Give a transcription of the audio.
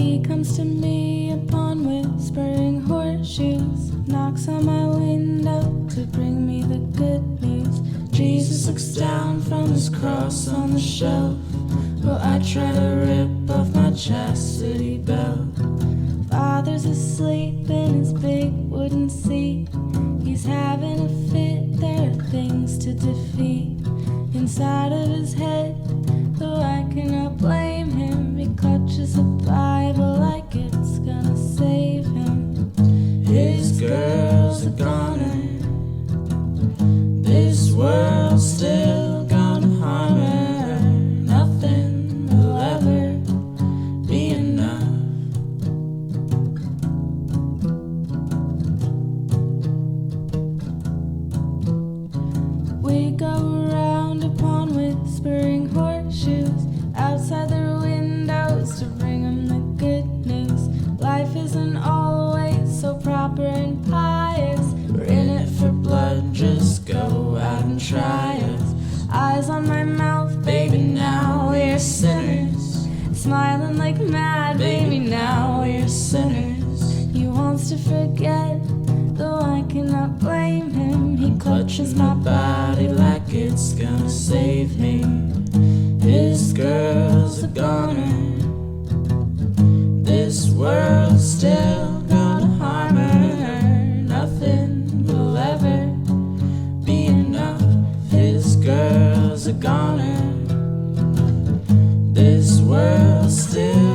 He comes to me upon whispering horseshoes, knocks on my window to bring me the good news. Jesus looks down from his cross on the shelf, while I try to rip off my chastity belt. Father's asleep in his big wooden seat. He's having a fit, there are things to defeat inside of his head, though I cannot blame him. He clutches a Bible like it's gonna save him. His girl's a goner, this world's still gonna harm her. Nothing will ever be enough. We go around upon whispering horseshoes, outside their windows to bring them the good news. Life isn't always so proper and pious. We're in it for blood, just go out and try us. Eyes on my mouth, baby, now we're sinners. Smiling like mad, baby, now we're sinners. He wants to forget, though I cannot blame him. He clutches my body like it's gonna save me. His girl's a goner, this world's still gonna harm her. Nothing will ever be enough. His girl's a goner, this world's still